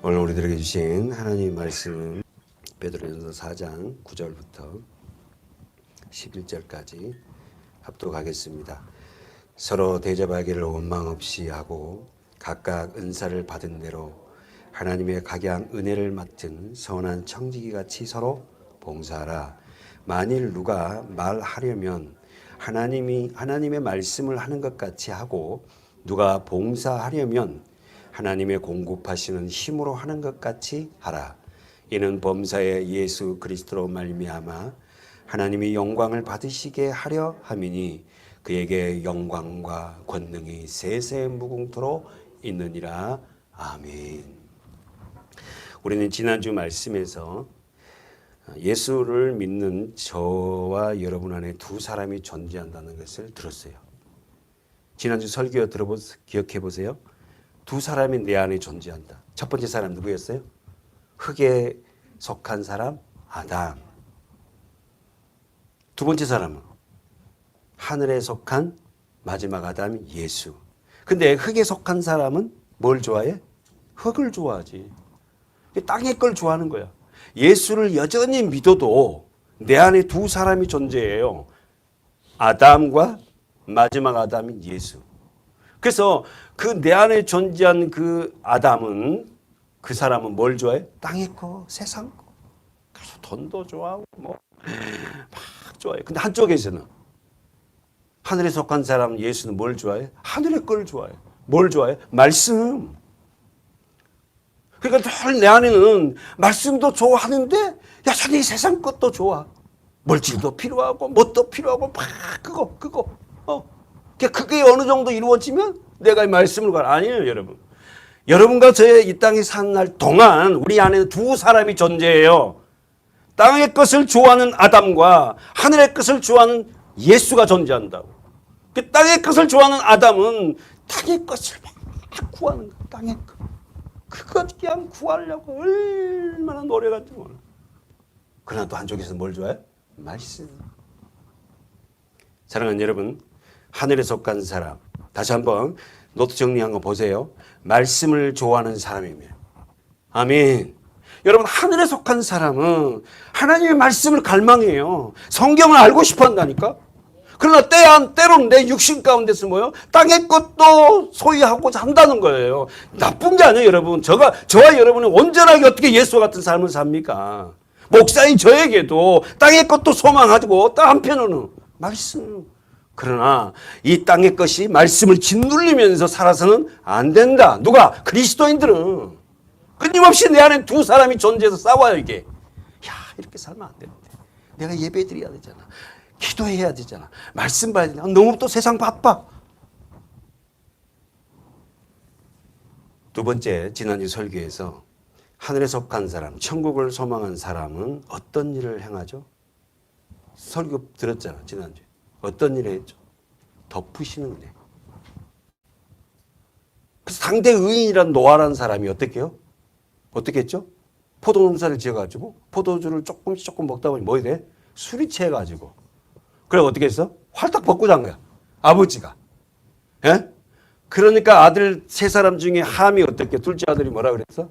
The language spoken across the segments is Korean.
오늘 우리들에게 주신 하나님 말씀은 베드로전서 4장 9절부터 11절까지 합독하겠습니다. 서로 대접하기를 원망 없이 하고 각각 은사를 받은 대로 하나님의 각양 은혜를 맡은 선한 청지기 같이 서로 봉사하라. 만일 누가 말하려면 하나님의 말씀을 하는 것 같이 하고 누가 봉사하려면 하나님의 공급하시는 힘으로 하는 것 같이 하라. 이는 범사에 예수 그리스도로 말미암아 하나님이 영광을 받으시게 하려 함이니 그에게 영광과 권능이 세세 무궁토록 있느니라. 아멘. 우리는 지난주 말씀에서 예수를 믿는 저와 여러분 안에 두 사람이 존재한다는 것을 들었어요. 지난주 설교 기억해 보세요. 두 사람이 내 안에 존재한다. 첫 번째 사람 누구였어요? 흙에 속한 사람 아담. 두 번째 사람은 하늘에 속한 마지막 아담 예수. 근데 흙에 속한 사람은 뭘 좋아해? 흙을 좋아하지. 땅의 걸 좋아하는 거야. 예수를 여전히 믿어도 내 안에 두 사람이 존재해요. 아담과 마지막 아담인 예수. 그래서 그 내 안에 존재한 그 아담은, 그 사람은 뭘 좋아해? 땅의 거, 세상 거. 그래서 돈도 좋아하고 막 좋아해. 근데 한쪽에서는 하늘에 속한 사람 예수는 뭘 좋아해? 하늘의 걸 좋아해. 뭘 좋아해? 말씀. 그러니까 늘 내 안에는 말씀도 좋아하는데 여전히 세상 것도 좋아. 물질도 필요하고 뭣도 필요하고 막 그거. 그게 어느 정도 이루어지면 내가 이 말씀을 가. 아니에요, 여러분. 여러분과 저의 이 땅에 사는 날 동안 우리 안에 두 사람이 존재해요. 땅의 것을 좋아하는 아담과 하늘의 것을 좋아하는 예수가 존재한다고. 그 땅의 것을 좋아하는 아담은 땅의 것을 막 구하는 거야. 땅의 것. 그것 그냥 구하려고 얼마나 노력하지 몰라. 그러나 또 한쪽에서 뭘 좋아해? 말씀. 사랑하는 여러분, 하늘에 속한 사람. 다시 한번 노트 정리한 거 보세요. 말씀을 좋아하는 사람이며. 아멘. 여러분, 하늘에 속한 사람은 하나님의 말씀을 갈망해요. 성경을 알고 싶어 한다니까. 그러나 때로는 내 육신 가운데서 뭐요? 땅의 것도 소유하고자 한다는 거예요. 나쁜 게 아니에요, 여러분. 저와 여러분은 온전하게 어떻게 예수 같은 삶을 삽니까? 목사인 저에게도 땅의 것도 소망하고 또 한편으로는 말씀. 그러나 이 땅의 것이 말씀을 짓눌리면서 살아서는 안 된다. 누가? 그리스도인들은. 끊임없이 내 안에 두 사람이 존재해서 싸워요, 이게. 야, 이렇게 살면 안 되는데. 내가 예배 드려야 되잖아. 기도해야 되잖아. 말씀 봐야 되잖아. 너무 또 세상 바빠. 두 번째, 지난주 설교에서 하늘에 속한 사람, 천국을 소망한 사람은 어떤 일을 행하죠? 설교 들었잖아, 지난주에. 어떤 일을 했죠? 덮으시는 은혜. 그래서 상대 의인이란 노아라는 사람이 어떻게 해요? 어떻게 했죠? 포도농사를 지어가지고 포도주를 조금 먹다 보니 뭐 돼? 술이 취해가지고. 그래 어떻게 했어? 활딱 벗고 잔 거야. 아버지가. 예? 그러니까 아들 세 사람 중에 함이 어떻게? 둘째 아들이 뭐라 그랬어?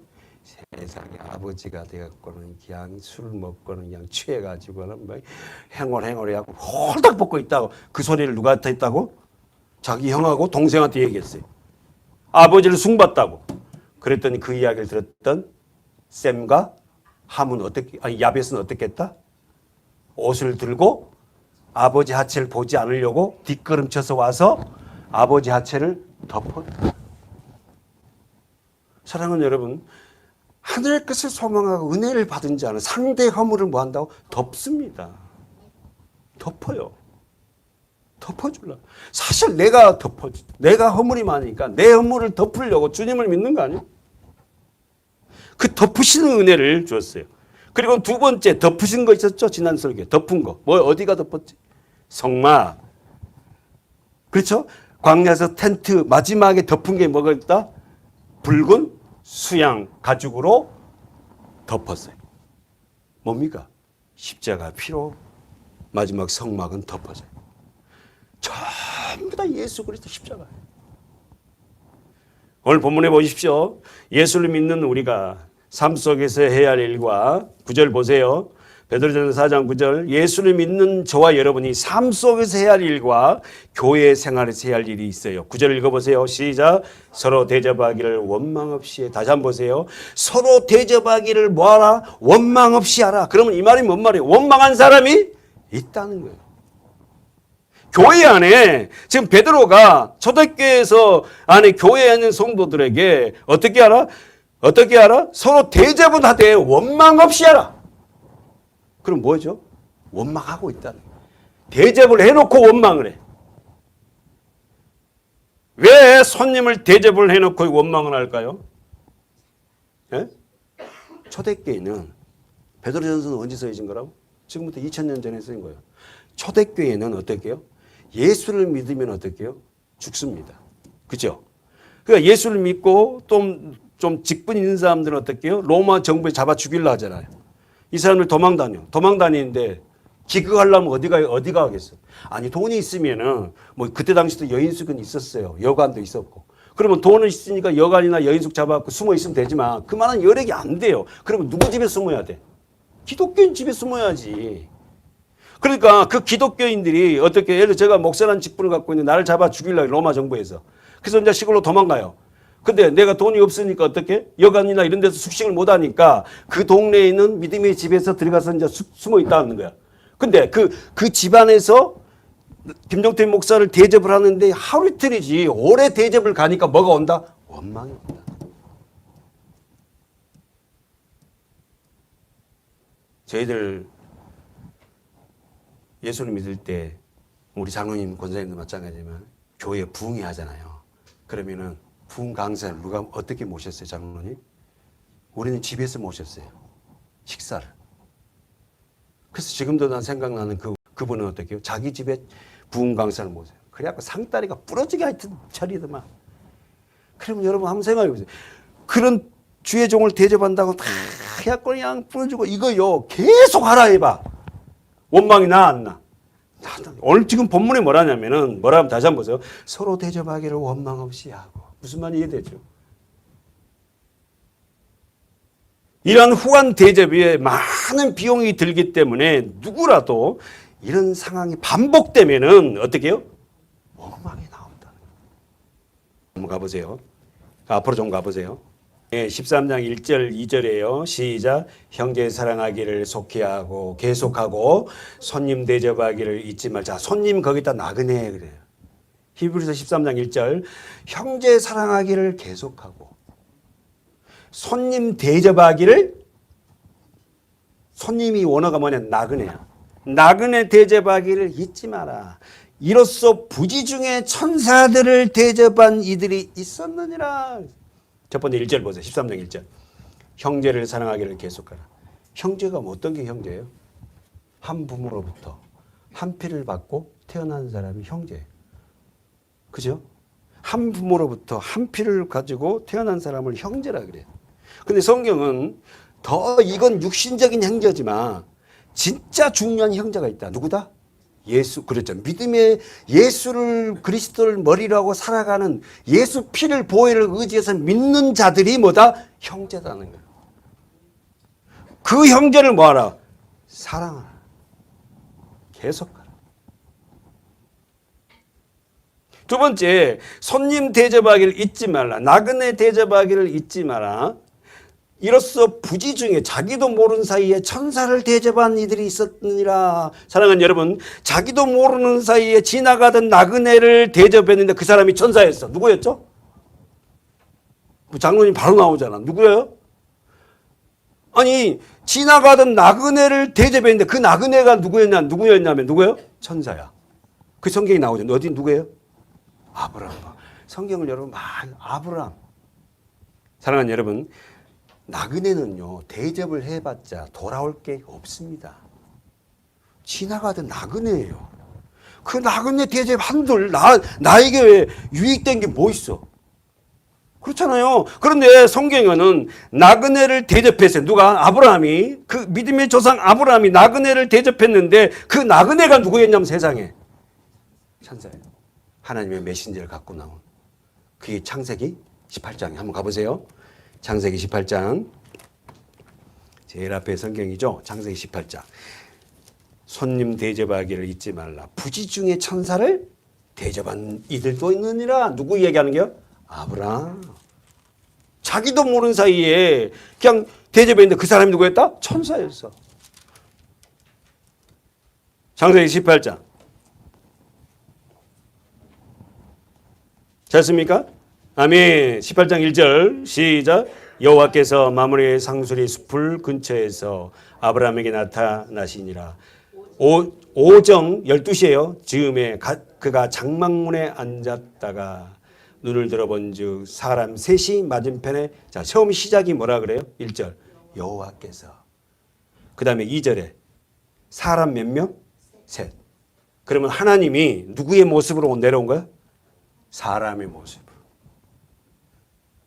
세상에 아버지가 되었고는 그냥 술 먹고는 그냥 취해가지고는 뭐 행월해하고 홀딱 벗고 있다고. 그 소리를 누구한테 했다고? 자기 형하고 동생한테 얘기했어요. 아버지를 숭봤다고. 그랬더니 그 이야기를 들었던 셈과 함은 야벳은 어떻게 했다? 옷을 들고 아버지 하체를 보지 않으려고 뒷걸음쳐서 와서 아버지 하체를 덮어. 사랑하는 여러분, 하늘의 것을 소망하고 은혜를 받은 자는 상대의 허물을 뭐 한다고? 덮습니다. 덮어요. 덮어줄라. 사실 내가 허물이 많으니까 내 허물을 덮으려고 주님을 믿는 거 아니에요? 그 덮으시는 은혜를 주었어요. 그리고 두 번째 덮으신 거 있었죠? 지난 설교에 덮은 거. 뭐 어디가 덮었지? 성막. 그렇죠? 광야에서 텐트 마지막에 덮은 게 뭐가 있다? 붉은 수양 가죽으로 덮었어요. 뭡니까? 십자가 피로 마지막 성막은 덮어져요. 전부 다 예수 그리스도 십자가예요. 오늘 본문에 보십시오. 예수를 믿는 우리가 삶 속에서 해야 할 일과 9절 보세요. 베드로전서 4장 9절 예수를 믿는 저와 여러분이 삶 속에서 해야 할 일과 교회 생활에서 해야 할 일이 있어요. 9절 읽어보세요. 시작. 서로 대접하기를 원망 없이 해. 다시 한번 보세요. 서로 대접하기를 뭐하라? 원망 없이 하라. 그러면 이 말이 뭔 말이에요? 원망한 사람이 있다는 거예요. 교회 안에 지금 베드로가 초대교회에서 안에 교회에 있는 성도들에게 어떻게 하라? 어떻게 하라? 서로 대접은 하되 원망 없이 하라. 그럼 뭐죠? 원망하고 있다는 거예요. 대접을 해놓고 원망을 해. 왜 손님을 대접을 해놓고 원망을 할까요? 예? 초대교회는 베드로전서는 언제 써진 거라고? 지금부터 2000년 전에 쓰인 거예요. 초대교회는 어떻게 해요? 예수를 믿으면 어떻게 해요? 죽습니다. 그죠? 그러니까 예수를 믿고 좀 직분 있는 사람들은 어떻게 해요? 로마 정부에 잡아 죽이려 하잖아요. 이 사람들 도망 다니는데 기극하려면 어디가 하겠어? 아니, 돈이 있으면은 뭐 그때 당시도 여인숙은 있었어요. 여관도 있었고. 그러면 돈은 있으니까 여관이나 여인숙 잡아갖고 숨어 있으면 되지만 그만한 여력이 안 돼요. 그러면 누구 집에 숨어야 돼? 기독교인 집에 숨어야지. 그러니까 그 기독교인들이 어떻게, 예를 들어 제가 목사라는 직분을 갖고 있는데 나를 잡아 죽이려고 로마 정부에서. 그래서 이제 시골로 도망가요. 근데 내가 돈이 없으니까 어떻게? 여관이나 이런 데서 숙식을 못 하니까 그 동네에 있는 믿음의 집에서 들어가서 이제 숨어 있다는 거야. 근데 그 집안에서 김종태 목사를 대접을 하는데 하루 이틀이지 오래 대접을 가니까 뭐가 온다? 원망이 온다. 저희들 예수를 믿을 때 우리 장로님, 권사님도 마찬가지지만 교회 부흥회 하잖아요. 그러면은 부흥 강사를 누가 어떻게 모셨어요, 장로님? 우리는 집에서 모셨어요. 식사를. 그래서 지금도 난 생각나는 그분은 어떻게 해요? 자기 집에 부흥 강사를 모셔요. 그래갖고 상다리가 부러지게 하여튼 차리더만. 그러면 여러분 한번 생각해 보세요. 그런 주의 종을 대접한다고 다 해갖고 그냥 부러지고 이거요. 계속 하라 해봐. 원망이 나 안 나? 오늘 지금 본문에 뭐라냐면은 뭐라면 다시 한번 보세요. 서로 대접하기를 원망 없이 하고. 무슨 말이 이해되죠? 이러한 후한 대접에 많은 비용이 들기 때문에 누구라도 이런 상황이 반복되면은 어떻게 해요? 원망이 나온다. 한번 가보세요. 앞으로 좀 가보세요. 13장 1절 2절이에요. 시작. 형제 사랑하기를 속히하고 계속하고 손님 대접하기를 잊지 말자. 손님 거기다 나그네 그래요. 히브리서 13장 1절 형제 사랑하기를 계속하고 손님 대접하기를, 손님이 원어가 뭐냐? 나그네야. 나그네 대접하기를 잊지 마라. 이로써 부지 중에 천사들을 대접한 이들이 있었느니라. 첫 번째 1절 보세요. 13장 1절. 형제를 사랑하기를 계속하라. 형제가 어떤 게 형제예요? 한 부모로부터 한 피를 받고 태어난 사람이 형제예요. 그죠? 한 부모로부터 한 피를 가지고 태어난 사람을 형제라 그래요. 근데 성경은 더 이건 육신적인 형제지만 진짜 중요한 형제가 있다. 누구다? 예수. 그랬죠. 믿음의 예수를 그리스도를 머리로 하고 살아가는 예수 피를 보혈을 의지해서 믿는 자들이 뭐다? 형제다는 거예요. 그 형제를 뭐하라? 사랑하라. 계속하라. 두 번째, 손님 대접하기를 잊지 말라. 나그네 대접하기를 잊지 마라. 이로써 부지 중에 자기도 모르는 사이에 천사를 대접한 이들이 있었느니라. 사랑하는 여러분, 자기도 모르는 사이에 지나가던 나그네를 대접했는데 그 사람이 천사였어. 누구였죠? 장로님 바로 나오잖아. 누구예요? 아니, 지나가던 나그네를 대접했는데 그 나그네가 누구였냐면 누구예요? 천사야. 그 성경이 나오죠. 어디 누구예요? 아브라함. 성경을 여러분 아브라함. 사랑하는 여러분, 나그네는요 대접을 해봤자 돌아올 게 없습니다. 지나가던 나그네예요. 그 나그네 대접 한들 나에게 왜 유익된 게 뭐 있어? 그렇잖아요. 그런데 성경에는 나그네를 대접했어요. 누가? 아브라함이. 그 믿음의 조상 아브라함이 나그네를 대접했는데 그 나그네가 누구였냐면 세상에 천사예요. 하나님의 메신저를 갖고 나온. 그게 창세기 18장에 한번 가보세요. 창세기 18장. 제일 앞에 성경이죠. 창세기 18장. 손님 대접하기를 잊지 말라. 부지 중에 천사를 대접한 이들도 있느니라. 누구 얘기하는 게요? 아브라함. 자기도 모르는 사이에 그냥 대접했는데 그 사람이 누구였다? 천사였어. 창세기 18장. 됐습니까? 아멘. 18장 1절 시작. 여호와께서 마므레 상수리 숲을 근처에서 아브라함에게 나타나시니라. 오정 12시에요. 즈음에 그가 장막문에 앉았다가 눈을 들어본즉 사람 셋이 맞은편에, 자, 처음 시작이 뭐라 그래요? 1절 여호와께서. 그 다음에 2절에 사람 몇 명? 셋. 그러면 하나님이 누구의 모습으로 내려온 거야? 사람의 모습으로.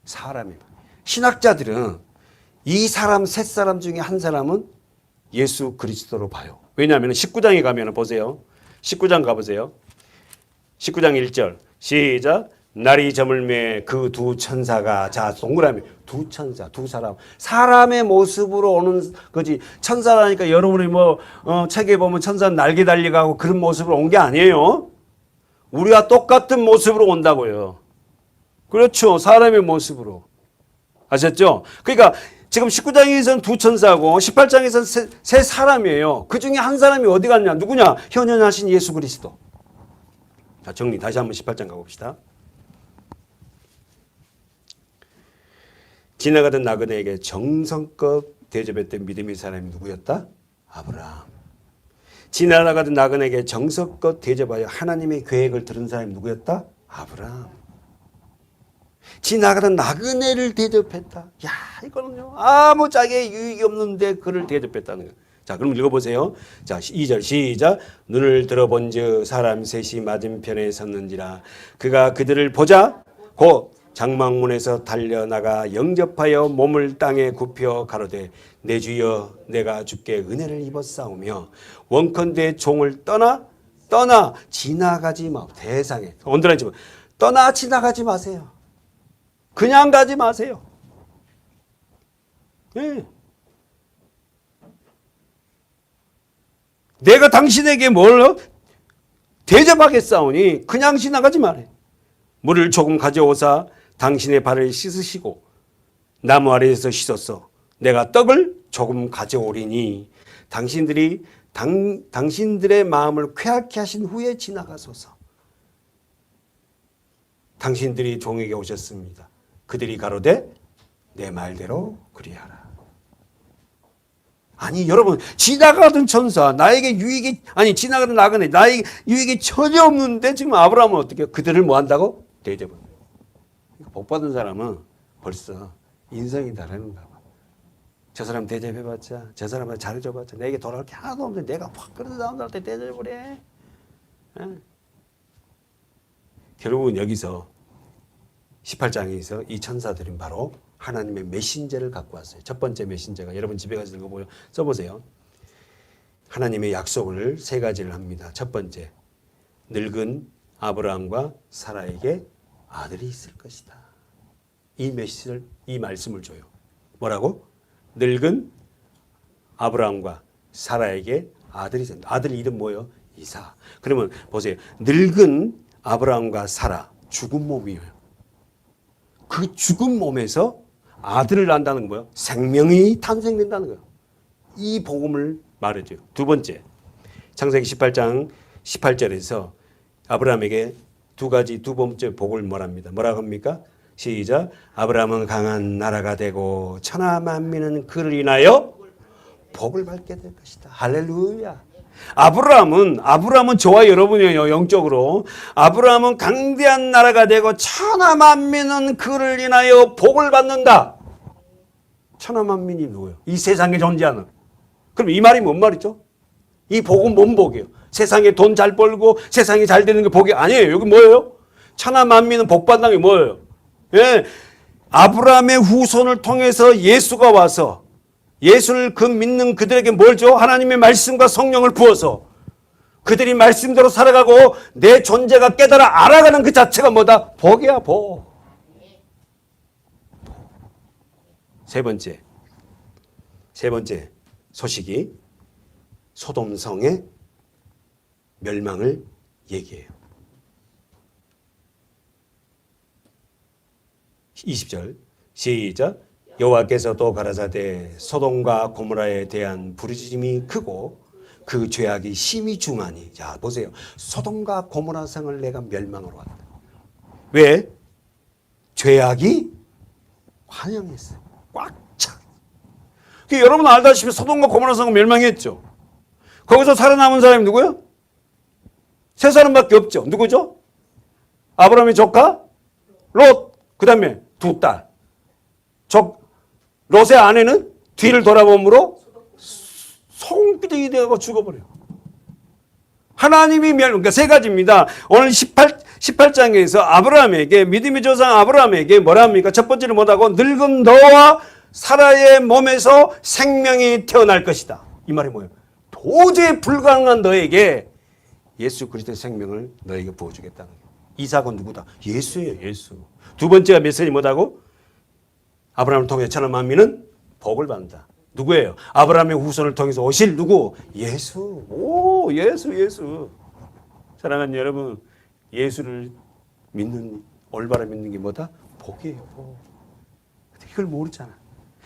사람의. 신학자들은 이 사람 셋 사람 중에 한 사람은 예수 그리스도로 봐요. 왜냐하면 19장에 가면 보세요. 19장 가보세요. 19장 1절 시작. 날이 저물매 그 두 천사가, 자, 동그라미 두 천사, 두 사람, 사람의 모습으로 오는 거지. 천사라니까 여러분이 책에 보면 천사는 날개 달려가고 그런 모습으로 온 게 아니에요. 우리가 똑같은 모습으로 온다고요. 그렇죠. 사람의 모습으로. 아셨죠? 그러니까 지금 19장에서는 두 천사고 18장에서는 세 사람이에요. 그 중에 한 사람이 어디 갔냐? 누구냐? 현현하신 예수 그리스도. 자, 정리 다시 한번 18장 가봅시다. 지나가던 나그네에게 정성껏 대접했던 믿음의 사람이 누구였다? 아브라함. 지나가던 나그네에게 정성껏 대접하여 하나님의 계획을 들은 사람이 누구였다? 아브라함. 지나가던 나그네를 대접했다. 야, 이거는요, 아무 짝에 유익이 없는데 그를 대접했다는 거예요. 자, 그럼 읽어보세요. 자, 2절 시작. 눈을 들어본즉 사람 셋이 맞은편에 섰는지라. 그가 그들을 보자 곧 장막문에서 달려나가 영접하여 몸을 땅에 굽혀 가로되 내 주여 내가 주께 은혜를 입었사오며 원컨대 종을 떠나 지나가지 마. 대상에 언더라인 집은 떠나 지나가지 마세요. 그냥 가지 마세요. 네. 내가 당신에게 뭘 대접하겠사오니 그냥 지나가지 말아요. 물을 조금 가져오사 당신의 발을 씻으시고 나무 아래에서 씻었어. 내가 떡을 조금 가져오리니 당신들의 마음을 쾌하게 하신 후에 지나가소서. 당신들이 종에게 오셨습니다. 그들이 가로되 내 말대로 그리하라. 아니 여러분, 지나가던 천사 나에게 유익이, 아니 지나가던 나그네 나에게 유익이 전혀 없는데 지금 아브라함은 어떻게 해요? 그들을 뭐 한다고? 대접은. 복 받은 사람은 벌써 인성이 다르는가 봐. 저 사람 대접해봤자, 저 사람한테 잘해줘봤자 내게 돌아올 게 하나도 없는데 내가 확 끌어서 나온 사람한테 대접을 해. 결국은 여기서 18장에서 이 천사들은 바로 하나님의 메신저를 갖고 왔어요. 첫 번째 메신저가, 여러분 집에 가서 읽어보세요. 써보세요. 하나님의 약속을 세 가지를 합니다. 첫 번째, 늙은 아브라함과 사라에게 아들이 있을 것이다. 이 메시지를, 이 말씀을 줘요. 뭐라고? 늙은 아브라함과 사라에게 아들이 있습니다. 아들 이름 뭐예요? 이사. 그러면 보세요. 늙은 아브라함과 사라, 죽은 몸이에요. 그 죽은 몸에서 아들을 낳는다는 건 뭐예요? 생명이 탄생된다는 거예요. 이 복음을 말해줘요. 두 번째, 창세기 18장 18절에서 아브라함에게 두 번째 복을 말합니다. 뭐라고 합니까? 시작. 아브라함은 강한 나라가 되고 천하 만민은 그를 인하여 복을 받게 될 것이다. 할렐루야. 아브라함은 저와 여러분이에요. 영적으로. 아브라함은 강대한 나라가 되고 천하 만민은 그를 인하여 복을 받는다. 천하 만민이 누구예요? 이 세상에 존재하는. 그럼 이 말이 뭔 말이죠? 이 복은 뭔 복이에요? 세상에 돈 잘 벌고 세상이 잘 되는 게 복이 아니에요. 여기 뭐예요? 천하 만민은 복 받는 게 뭐예요? 예, 아브라함의 후손을 통해서 예수가 와서 예수를 믿는 그들에게 뭘 줘? 하나님의 말씀과 성령을 부어서 그들이 말씀대로 살아가고 내 존재가 깨달아 알아가는 그 자체가 뭐다? 복이야, 복. 세 번째 소식이 소돔성의 멸망을 얘기해요. 20절 시작. 여호와께서 또 가라사대 소돔과 고모라에 대한 부르짖음이 크고 그 죄악이 심히 중하니. 자 보세요. 소돔과 고모라 성을 내가 멸망으로 한다. 왜? 죄악이 환영했어요. 꽉 차. 여러분 알다시피 소돔과 고모라 성은 멸망했죠. 거기서 살아남은 사람이 누구예요? 세 사람밖에 없죠. 누구죠? 아브라함의 조카 롯. 그 다음에 두 딸. 롯의 아내는 뒤를 돌아봄으로 송기둥이 되고 죽어버려요. 하나님이 그러니까 세 가지입니다. 오늘 18장에서 아브라함에게, 믿음의 조상 아브라함에게 뭐라 합니까? 첫 번째는 뭐라고? 늙은 너와 사라의 몸에서 생명이 태어날 것이다. 이 말이 뭐예요? 도저히 불가능한 너에게 예수 그리스도의 생명을 너에게 부어주겠다는 거예요. 이삭은 누구다? 예수예요. 예수. 두 번째가 메시지 뭐다고? 아브라함을 통해 천하 만민은 복을 받는다. 누구예요? 아브라함의 후손을 통해서 오실 누구? 예수. 오, 예수. 사랑하는 여러분, 예수를 믿는, 올바로 믿는 게 뭐다? 복이에요. 복. 이걸 모르잖아.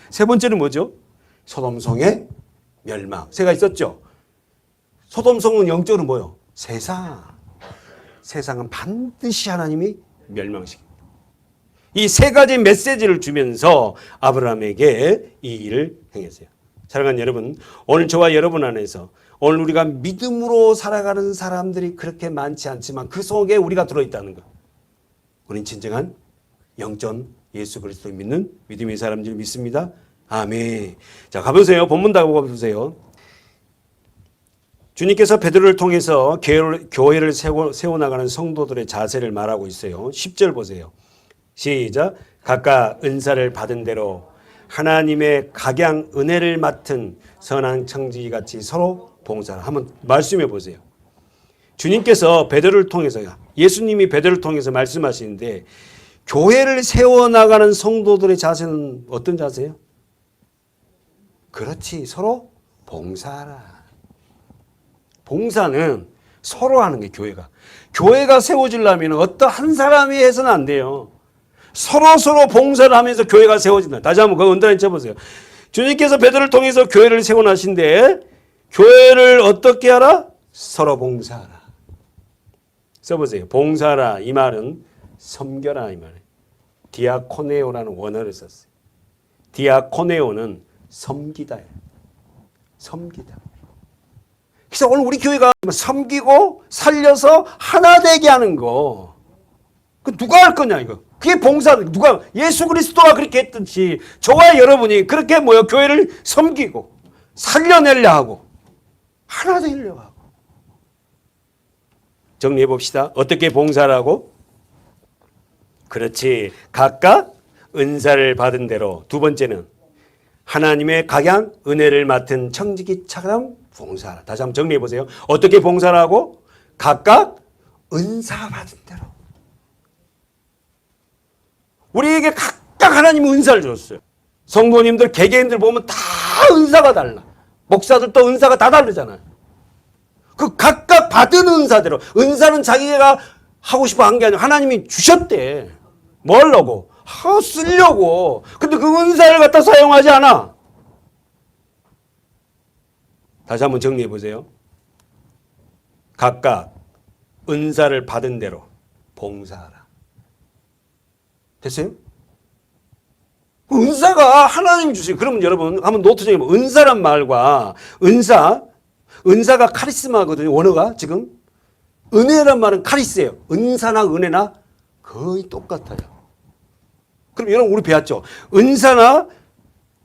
세 번째는 뭐죠? 소돔성의 멸망. 세가 있었죠? 소돔성은 영적으로 뭐요? 세상은 반드시 하나님이 멸망시킵니다. 이 세 가지 메시지를 주면서 아브라함에게 이 일을 행했어요. 사랑하는 여러분, 오늘 저와 여러분 안에서 오늘 우리가 믿음으로 살아가는 사람들이 그렇게 많지 않지만 그 속에 우리가 들어있다는 것. 우린 진정한 영전 예수 그리스도를 믿는 믿음의 사람들 믿습니다. 아멘. 자, 가보세요. 본문 다 가보세요. 주님께서 베드로를 통해서 교회를 세워나가는 성도들의 자세를 말하고 있어요. 10절 보세요. 시작. 각각 은사를 받은 대로 하나님의 각양 은혜를 맡은 선한 청지기같이 서로 봉사를. 한번 말씀해 보세요. 주님께서 베드로를 통해서, 예수님이 베드로를 통해서 말씀하시는데 교회를 세워나가는 성도들의 자세는 어떤 자세예요? 그렇지. 서로 봉사하라. 봉사는 서로 하는 게 교회가. 교회가 세워지려면 어떠한 사람이 해서는 안 돼요. 서로 봉사를 하면서 교회가 세워진다. 다시 한번 그거 언더라인 쳐보세요. 주님께서 베드로를 통해서 교회를 세워나신데 교회를 어떻게 하라? 서로 봉사하라. 써보세요. 봉사하라. 이 말은 섬겨라 이 말이에요. 디아코네오라는 원어를 썼어요. 디아코네오는 섬기다예요. 섬기다. 그래서 오늘 우리 교회가 섬기고 살려서 하나 되게 하는 거. 그 누가 할 거냐 이거. 그게 봉사. 누가 예수 그리스도가 그렇게 했듯이 저와 여러분이 그렇게 모여 교회를 섬기고 살려내려 하고 하나 되려고 하고. 정리해 봅시다. 어떻게 봉사를 하고? 그렇지. 각각 은사를 받은 대로. 두 번째는 하나님의 각양 은혜를 맡은 청지기처럼 봉사하라. 다시 한번 정리해 보세요. 어떻게 봉사를 하고? 각각 은사 받은 대로. 우리에게 각각 하나님이 은사를 줬어요. 성도님들, 개개인들 보면 다 은사가 달라. 목사들도 은사가 다 다르잖아요. 그 각각 받은 은사대로. 은사는 자기가 하고 싶어 한 게 아니라 하나님이 주셨대. 뭐 하려고? 쓰려고. 근데 그 은사를 갖다 사용하지 않아. 다시 한번 정리해 보세요. 각각 은사를 받은 대로 봉사하라. 됐어요? 은사가 하나님이 주세요. 그러면 여러분 한번 노트 정해 보세요. 은사란 말과 은사가 카리스마거든요. 원어가 지금. 은혜란 말은 카리스예요. 은사나 은혜나 거의 똑같아요. 그럼 여러분 우리 배웠죠? 은사나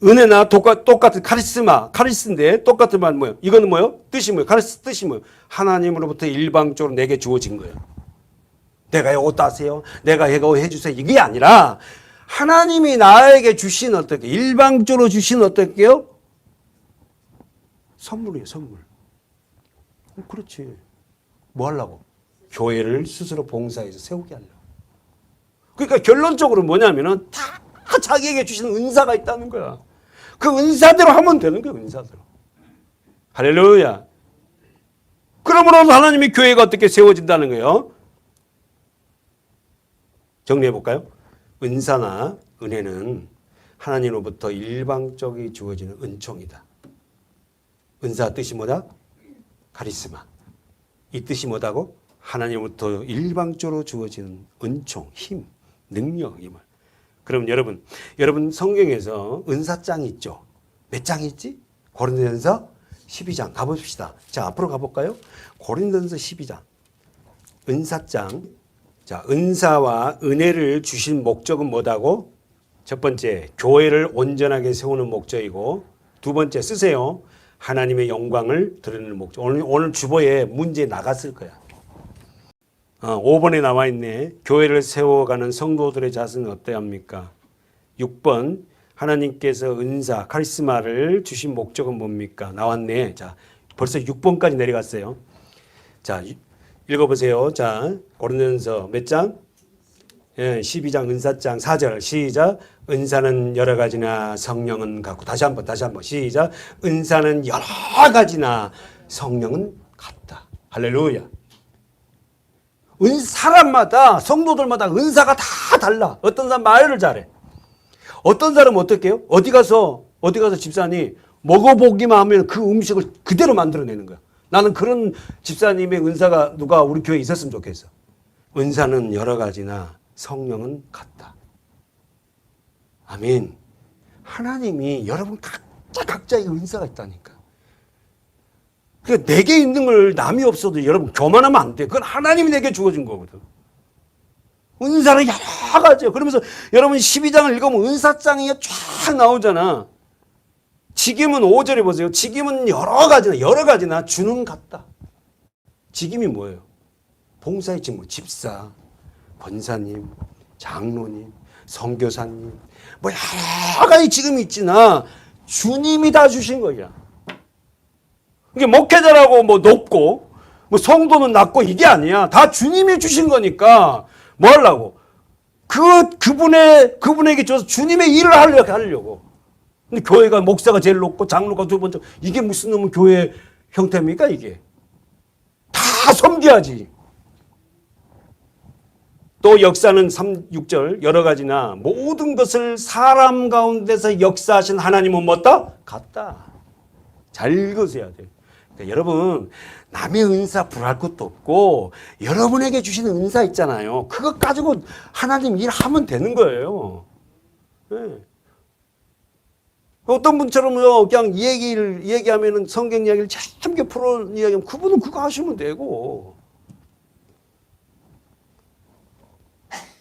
은혜나 똑같은 카리스인데 똑같은 말 뭐예요? 이거는 뭐예요? 뜻이 뭐예요? 카리스 뜻이 뭐예요? 하나님으로부터 일방적으로 내게 주어진 거예요. 내가 이거 따세요. 내가 이거 해주세요. 이게 아니라 하나님이 나에게 주신 어떻게 일방적으로 주신 어떻게요? 선물이에요. 선물. 그렇지. 뭐 하려고? 교회를 스스로 봉사해서 세우게 하려고. 그러니까 결론적으로 뭐냐면은 다 자기에게 주신 은사가 있다는 거야. 그 은사대로 하면 되는 거야, 은사대로. 할렐루야. 그러므로 하나님의 교회가 어떻게 세워진다는 거예요? 정리해 볼까요? 은사나 은혜는 하나님으로부터 일방적이 주어지는 은총이다. 은사 뜻이 뭐다? 카리스마. 이 뜻이 뭐다고? 하나님으로부터 일방적으로 주어지는 은총, 힘, 능력, 이 말. 그럼 여러분 성경에서 은사장이 있죠? 몇 장이 있지? 고린도전서 12장 가봅시다. 자, 앞으로 가볼까요? 고린도전서 12장. 은사장. 자, 은사와 은혜를 주신 목적은 뭐다고? 첫 번째, 교회를 온전하게 세우는 목적이고, 두 번째, 쓰세요. 하나님의 영광을 드러내는 목적. 오늘 주보에 문제 나갔을 거야. 5번에 나와 있네. 교회를 세워가는 성도들의 자세는 어때야 합니까? 6번, 하나님께서 은사, 카리스마를 주신 목적은 뭡니까? 나왔네. 자, 벌써 6번까지 내려갔어요. 자, 읽어보세요. 자, 고린도전서 몇 장? 12장 은사장 4절 시작. 은사는 여러 가지나 성령은 같고. 다시 한번 시작. 은사는 여러 가지나 성령은 같다. 할렐루야. 사람마다 성도들마다 은사가 다 달라. 어떤 사람 말을 잘해. 어떤 사람은 어떻게 해요? 어디 가서 집사님 먹어보기만 하면 그 음식을 그대로 만들어내는 거야. 나는 그런 집사님의 은사가 누가 우리 교회에 있었으면 좋겠어. 은사는 여러 가지나 성령은 같다. 아멘. 하나님이 여러분 각자의 은사가 있다니까. 그러니까 내게 있는 걸 남이 없어도 여러분 교만하면 안 돼. 그건 하나님이 내게 주어진 거거든. 은사는 여러 가지요. 그러면서 여러분 12장을 읽으면 은사장이 쫙 나오잖아. 직임은 5절에 보세요. 직임은 여러 가지나 주는 같다. 직임이 뭐예요? 봉사의 직무, 집사, 권사님, 장로님, 선교사님, 뭐 여러 가지 직임이 있지나 주님이 다 주신 거야. 이게 목회자라고 뭐 높고 뭐 성도는 낮고 이게 아니야. 다 주님이 주신 거니까 뭐 하려고? 그분에게 줘서 주님의 일을 하려고. 근데 교회가 목사가 제일 높고 장로가 두 번째, 이게 무슨 놈의 교회 형태입니까 이게? 다 섬겨야지. 또 역사는 6절 여러 가지나 모든 것을 사람 가운데서 역사하신 하나님은 뭐다? 같다. 잘 읽으셔야 돼요. 그러니까 여러분 남의 은사 불할 것도 없고 여러분에게 주시는 은사 있잖아요. 그것 가지고 하나님 일하면 되는 거예요. 네. 어떤 분처럼요, 그냥 얘기하면은 성경 이야기를 짧게 풀어 이야기하면 그분은 그거 하시면 되고.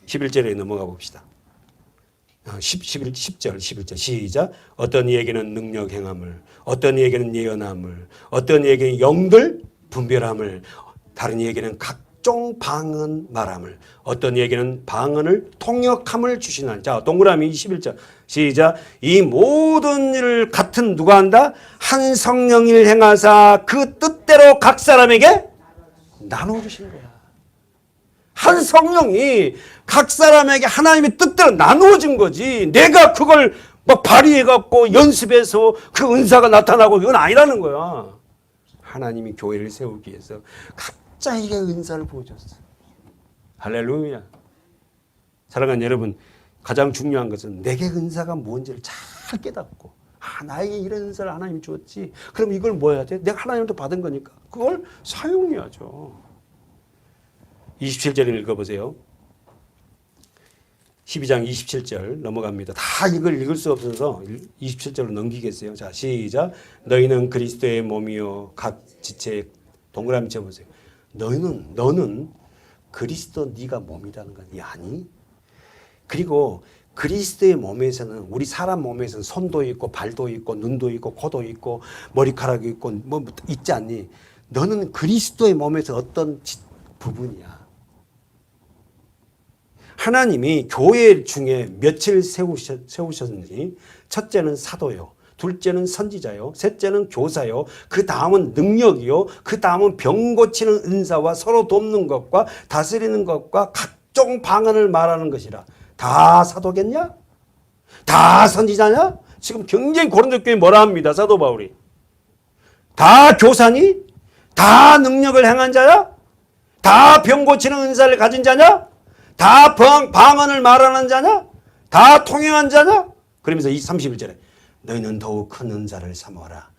11절에 넘어가 봅시다. 10절 시작. 어떤 이에게는 능력 행함을, 어떤 이에게는 예언함을, 어떤 이에게는 영들 분별함을, 다른 이에게는 각종 방언 말함을, 어떤 이에게는 방언을 통역함을 주시나니. 자, 동그라미 21절 시작. 이 모든 일을 같은 누가 한다? 한 성령을 행하사 그 뜻대로 각 사람에게 나눠 주신 거야. 한 성령이 각 사람에게 하나님의 뜻대로 나누어진 거지. 내가 그걸 막 발휘해갖고 연습해서 그 은사가 나타나고 이건 아니라는 거야. 하나님이 교회를 세우기 위해서 각자에게 은사를 부어줬어. 할렐루야. 사랑하는 여러분, 가장 중요한 것은 내게 은사가 뭔지를 잘 깨닫고, 나에게 이런 은사를 하나님이 주었지. 그럼 이걸 뭐 해야 돼? 내가 하나님부터 받은 거니까 그걸 사용해야죠. 27절 읽어보세요. 12장 27절 넘어갑니다. 다 이걸 읽을 수 없어서 27절로 넘기겠어요. 자, 시작. 너희는 그리스도의 몸이요 각 지체에 동그라미 쳐보세요. 너는 그리스도 네가 몸이라는 거 아니? 그리고 그리스도의 몸에서는, 우리 사람 몸에서는 손도 있고 발도 있고 눈도 있고 코도 있고 머리카락이 있고 뭐 있지 않니? 너는 그리스도의 몸에서 어떤 부분이야. 하나님이 교회 중에 며칠 세우셨는지, 첫째는 사도요, 둘째는 선지자요, 셋째는 교사요, 그 다음은 능력이요, 그 다음은 병 고치는 은사와 서로 돕는 것과 다스리는 것과 각종 방언을 말하는 것이라. 다 사도겠냐? 다 선지자냐? 지금 굉장히 고린도 교회 뭐라 합니다. 사도 바울이. 다 교사니? 다 능력을 행한 자야? 다 병 고치는 은사를 가진 자냐? 다 방언을 말하는 자냐? 다 통행한 자냐? 그러면서 이 31절에 너희는 더욱 큰 은사를 삼아라.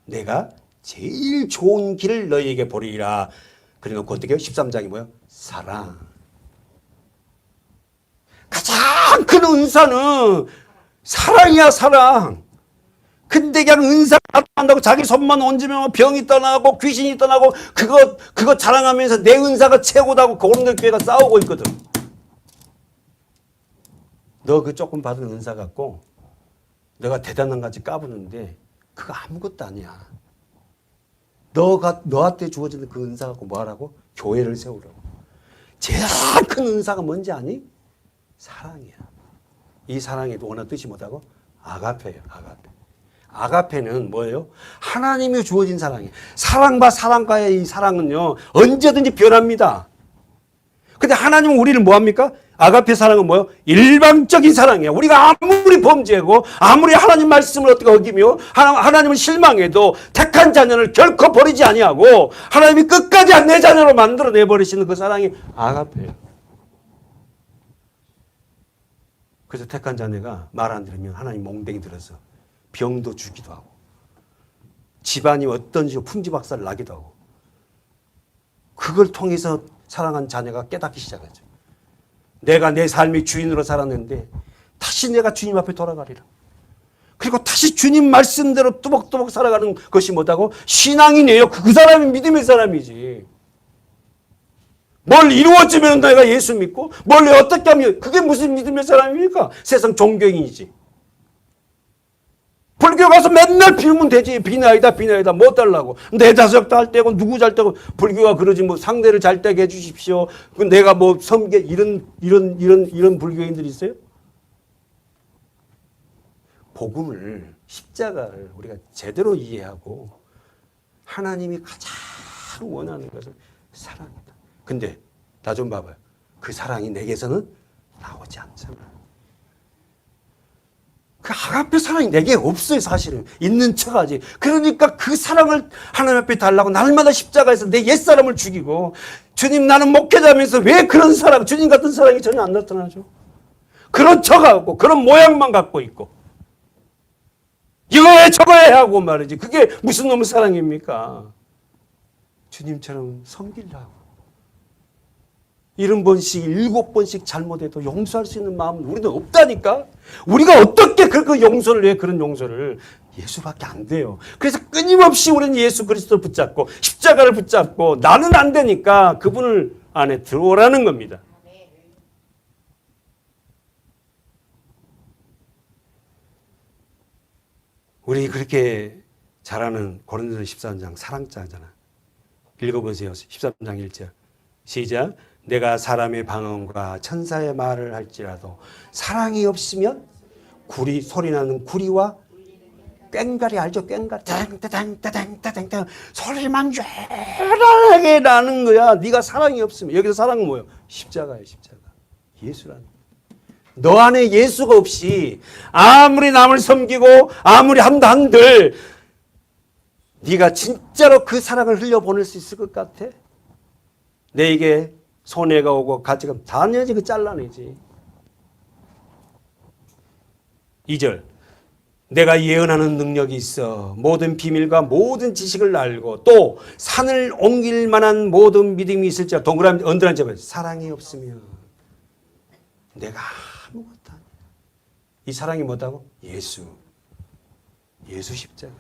내가 제일 좋은 길을 너희에게 보리라. 그리고 어떻게 13장이 뭐예요? 사랑. 가장 큰 은사는 사랑이야, 사랑. 근데 그냥 은사 한다고 자기 손만 얹으면 병이 떠나고 귀신이 떠나고 그거 자랑하면서 내 은사가 최고다고 고린도 교회가 싸우고 있거든. 너 그 조금 받은 은사 갖고 너가 대단한 같이 까부는데 그거 아무것도 아니야. 너한테 주어지는 그 은사 갖고 뭐 하라고? 교회를 세우라고. 제일 큰 은사가 뭔지 아니? 사랑이야. 이 사랑에도 원한 뜻이 뭐다고? 아가페예요. 아가페. 아가페는 뭐예요? 하나님이 주어진 사랑이에요. 사랑과 사랑과의 이 사랑은요, 언제든지 변합니다. 근데 하나님은 우리를 뭐 합니까? 아가페 사랑은 뭐예요? 일방적인 사랑이에요. 우리가 아무리 범죄고 아무리 하나님 말씀을 어떻게 어기며 하나님을 실망해도 택한 자녀를 결코 버리지 아니하고 하나님이 끝까지 내 자녀로 만들어내 버리시는 그 사랑이 아가페예요. 그래서 택한 자녀가 말 안 들으면 하나님 몽댕이 들어서 병도 주기도 하고 집안이 어떤 식으로 풍지박살 나기도 하고 그걸 통해서 사랑한 자녀가 깨닫기 시작하죠. 내가 내 삶의 주인으로 살았는데 다시 내가 주님 앞에 돌아가리라. 그리고 다시 주님 말씀대로 뚜벅뚜벅 살아가는 것이 뭐다고? 신앙이네요. 그 사람이 믿음의 사람이지. 뭘 이루어지면 내가 예수 믿고 뭘 어떻게 하면 그게 무슨 믿음의 사람입니까? 세상 종교인이지. 불교 가서 맨날 비우면 되지. 비나이다 비나이다 뭐 달라고. 내 자석도 할 때고 누구 잘 때고 불교가 그러지 뭐 상대를 잘 되게 해주십시오. 내가 뭐 섬게 이런 불교인들이 있어요? 복음을 십자가를 우리가 제대로 이해하고 하나님이 가장 원하는 것은 사랑이다. 근데 나 좀 봐봐요. 그 사랑이 내게서는 나오지 않잖아. 그 아가페 사랑이 내게 없어요. 사실은 있는 척하지. 그러니까 그 사랑을 하나님 앞에 달라고 날마다 십자가에서 내 옛사람을 죽이고 주님 나는 목회자면서 왜 그런 사랑 주님 같은 사랑이 전혀 안 나타나죠. 그런 척하고 그런 모양만 갖고 있고 이거에 저거에 하고 말이지. 그게 무슨 놈의 사랑입니까? 주님처럼 섬기려고 70번씩 7번씩 잘못해도 용서할 수 있는 마음은 우리는 없다니까. 우리가 어떻게 그 용서를 해? 그런 용서를 예수밖에 안 돼요. 그래서 끊임없이 우리는 예수 그리스도를 붙잡고 십자가를 붙잡고 나는 안 되니까 그분을 안에 들어오라는 겁니다. 우리 그렇게 잘하는 고린도서 13장 사랑자잖아. 읽어보세요. 13장 1절 시작. 내가 사람의 방언과 천사의 말을 할지라도 사랑이 없으면 소리나는 구리와 꽹가리 알죠? 꽹가리 따당따당따당따당 소리만 조용하게 나는 거야. 네가 사랑이 없으면. 여기서 사랑은 뭐예요? 십자가예요. 십자가. 예수라는 거야. 너 안에 예수가 없이 아무리 남을 섬기고 아무리 한다 한들 네가 진짜로 그 사랑을 흘려보낼 수 있을 것 같아? 내게 손해가 오고 가치가 당연히 그 잘라내지. 2절 내가 예언하는 능력이 있어 모든 비밀과 모든 지식을 알고 또 산을 옮길 만한 모든 믿음이 있을지라 동그라미 언더라인 잡아요. 사랑이 없으면 내가 아무것도 아니야. 이 사랑이 뭐다고? 예수 십자가.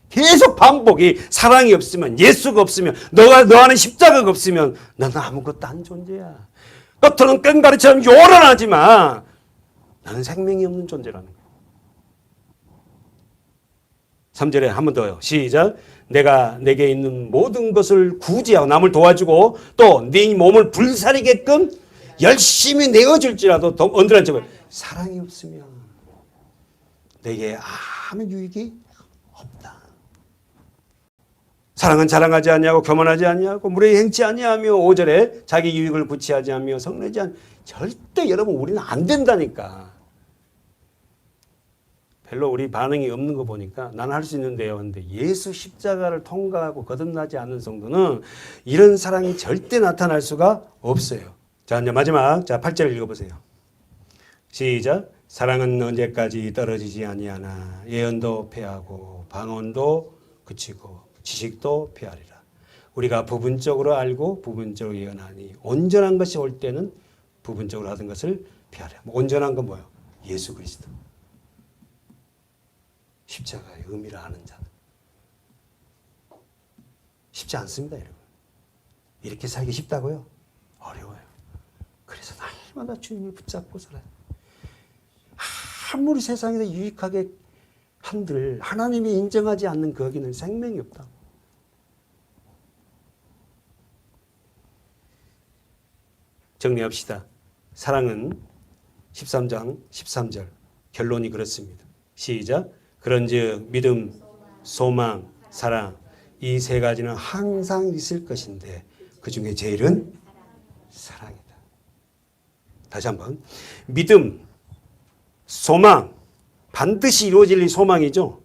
계속 반복이 사랑이 없으면 예수가 없으면 너 안에 십자가가 없으면 너는 아무것도 안 존재야. 겉으로는 꽹가리처럼 요란하지만 나는 생명이 없는 존재라는 거야. 3절에 한 번 더요. 시작. 내가 내게 있는 모든 것을 구제하고 남을 도와주고 또 네 몸을 불사르게끔 열심히 내어줄지라도 언더라인 적을 사랑이 없으면 내게 아무 유익이 없다. 사랑은 자랑하지 아니하고 교만하지 아니하고 무례히 행치 아니하며 5절에 자기 유익을 구취하지 않으며 성내지 않 절대 여러분 우리는 안 된다니까. 별로 우리 반응이 없는 거 보니까 나는 할 수 있는데요. 근데 예수 십자가를 통과하고 거듭나지 않는 성도는 이런 사랑이 절대 나타날 수가 없어요. 자, 이제 마지막 8절 읽어보세요. 시작. 사랑은 언제까지 떨어지지 아니하나 예언도 패하고 방언도 그치고 지식도 패하리라. 우리가 부분적으로 알고 부분적으로 예언하니 온전한 것이 올 때는 부분적으로 하던 것을 패하리라. 온전한 건 뭐예요? 예수 그리스도. 십자가의 의미를 아는 자들. 쉽지 않습니다, 여러분. 이렇게 살기 쉽다고요? 어려워요. 그래서 날마다 주님을 붙잡고 살아요. 아무리 세상에서 유익하게 한들 하나님이 인정하지 않는 거기는 생명이 없다. 정리합시다. 사랑은 13장 13절 결론이 그렇습니다. 시작. 그런즉 믿음, 소망, 사랑 이 세 가지는 항상 있을 것인데 그 중에 제일은 사랑이다. 다시 한번. 믿음, 소망, 반드시 이루어질 이 소망이죠.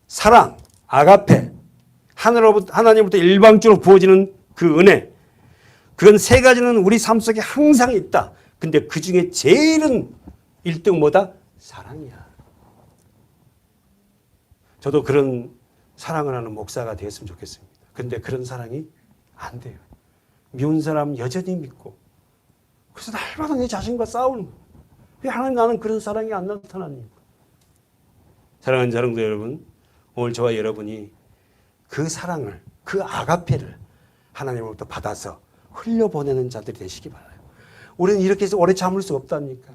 사랑, 아가페, 하나님으로부터 일방적으로 부어지는 그 은혜. 그건 세 가지는 우리 삶 속에 항상 있다. 근데 그 중에 제일은 1등 뭐다? 사랑이야. 저도 그런 사랑을 하는 목사가 되었으면 좋겠습니다. 근데 그런 사랑이 안 돼요. 미운 사람 여전히 믿고. 그래서 날마다 내 자신과 싸우는 거예요. 왜 하나님 나는 그런 사랑이 안 나타나니? 사랑하는 자랑도 여러분, 오늘 저와 여러분이 그 사랑을, 그 아가페를 하나님으로부터 받아서 흘려보내는 자들이 되시기 바라요. 우리는 이렇게 해서 오래 참을 수 없다니까.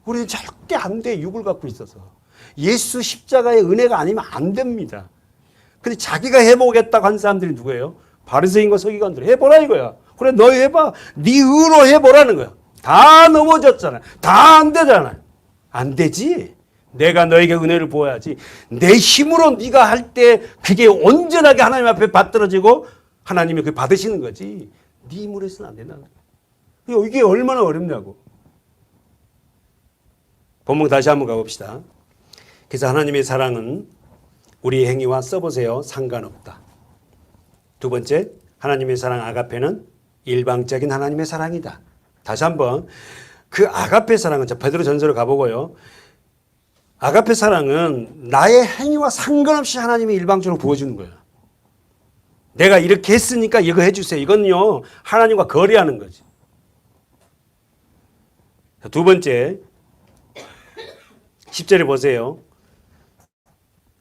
우리는 절대 안 돼, 육을 갖고 있어서. 예수 십자가의 은혜가 아니면 안 됩니다. 근데 자기가 해보겠다고 한 사람들이 누구예요? 바리새인과 서기관들. 해보라 이거야. 그래 너 해봐. 네 의로 해보라는 거야. 다 넘어졌잖아. 다 안 되잖아. 안 되지. 내가 너에게 은혜를 부어야지. 내 힘으로 네가 할 때 그게 온전하게 하나님 앞에 받들어지고 하나님이 그걸 받으시는 거지. 네 힘으로 해서는 안 된다는 거야. 이게 얼마나 어렵냐고. 본문 다시 한번 가봅시다. 그래서 하나님의 사랑은 우리 행위와 써보세요. 상관없다. 두 번째, 하나님의 사랑 아가페는 일방적인 하나님의 사랑이다. 다시 한번 그 아가페 사랑은 베드로 전서로 가보고요. 아가페 사랑은 나의 행위와 상관없이 하나님이 일방적으로 부어주는 거예요. 내가 이렇게 했으니까 이거 해주세요. 이건요 하나님과 거래하는 거지. 두 번째 10절에 보세요.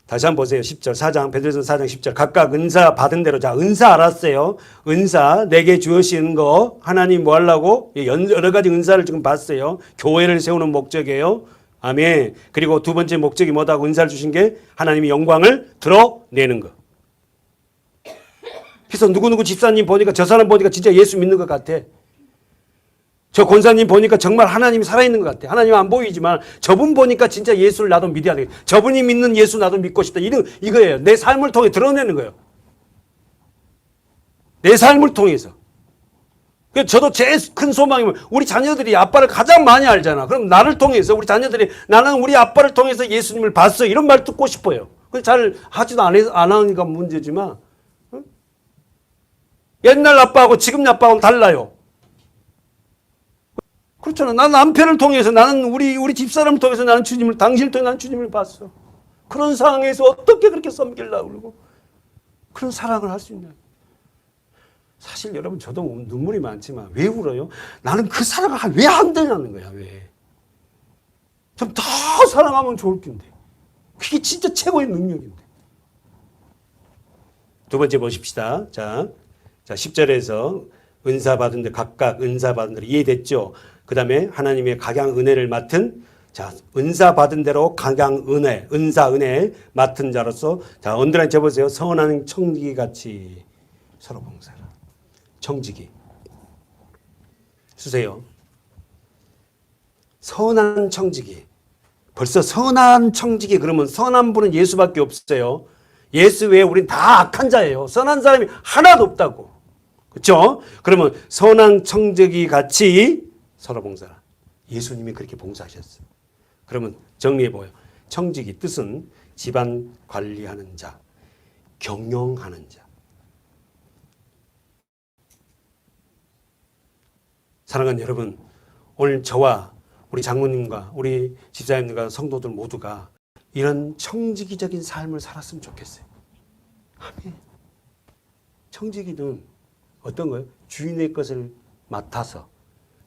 다시 한번 보세요. 10절 4장 베드로전서 4장 10절 각각 은사 받은 대로. 자, 은사 알았어요. 은사 내게 주시는 거 하나님 뭐 하려고? 여러 가지 은사를 지금 봤어요. 교회를 세우는 목적이에요. 아멘. 그리고 두 번째 목적이 뭐다? 은사를 주신 게 하나님의 영광을 드러내는 거. 그래서 누구누구 집사님 보니까 저 사람 보니까 진짜 예수 믿는 것 같아. 저 권사님 보니까 정말 하나님이 살아있는 것 같아. 하나님 안 보이지만 저분 보니까 진짜 예수를 나도 믿어야 되겠다. 저분이 믿는 예수 나도 믿고 싶다. 이거예요. 내 삶을 통해 드러내는 거예요. 내 삶을 통해서. 그래서 저도 제일 큰 소망이 우리 자녀들이 아빠를 가장 많이 알잖아. 그럼 나를 통해서 우리 자녀들이 나는 우리 아빠를 통해서 예수님을 봤어. 이런 말 듣고 싶어요. 잘 하지도 안 하니까 문제지만 응? 옛날 아빠하고 지금 아빠하고는 달라요. 그렇잖아. 난 남편을 통해서 나는 우리 집사람을 통해서 나는 주님을 당신을 통해 나는 주님을 봤어. 그런 상황에서 어떻게 그렇게 섬기려고 그러고 그런 사랑을 할 수 있냐. 사실 여러분 저도 눈물이 많지만 왜 울어요? 나는 그 사랑을 왜 안 되냐는 거야. 왜? 좀 더 사랑하면 좋을 텐데. 그게 진짜 최고의 능력인데. 두 번째 보십시다. 자 10절에서 은사 받은 데 각각 은사 받은 대로 이해됐죠? 그 다음에 하나님의 각양 은혜를 맡은 자 은사 받은 대로 각양 은혜 은사 은혜 맡은 자로서 자 언더라인 쳐보세요. 선한 청지기 같이 서로 봉사라. 청지기 쓰세요. 선한 청지기. 벌써 선한 청지기 그러면 선한 분은 예수밖에 없어요. 예수 외에 우린 다 악한 자예요. 선한 사람이 하나도 없다고. 그렇죠? 그러면 선한 청지기 같이 서로 봉사라. 예수님이 그렇게 봉사하셨어요. 그러면 정리해 보여. 청지기 뜻은 집안 관리하는 자, 경영하는 자. 사랑하는 여러분, 오늘 저와 우리 장로님과 우리 집사님과 성도들 모두가 이런 청지기적인 삶을 살았으면 좋겠어요. 아멘. 청지기는 어떤 거예요? 주인의 것을 맡아서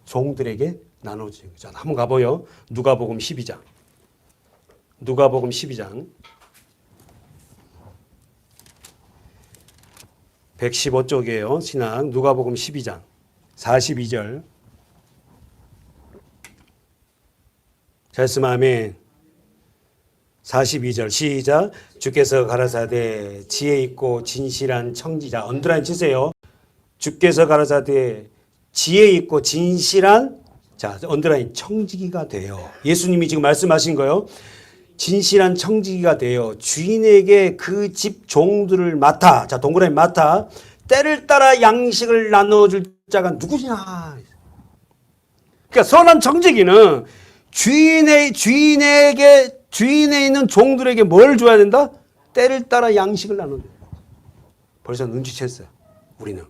종들에게 나눠주는 거죠. 한번 가보요. 누가복음 12장. 누가복음 12장 115쪽이에요. 신학 누가복음 12장 42절. 잘했으면 아멘. 42절 시작. 주께서 가라사대 지혜 있고 진실한 청지자. 언더라인 치세요. 주께서 가라사대 지혜 있고 진실한 자 언더라인 청지기가 되어. 예수님이 지금 말씀하신 거요. 진실한 청지기가 되어 주인에게 그 집 종들을 맡아. 자 동그라미 맡아. 때를 따라 양식을 나눠줄 자가 누구냐. 그러니까 선한 청지기는 주인에 있는 종들에게 뭘 줘야 된다? 때를 따라 양식을 나눠. 벌써 눈치챘어요. 우리는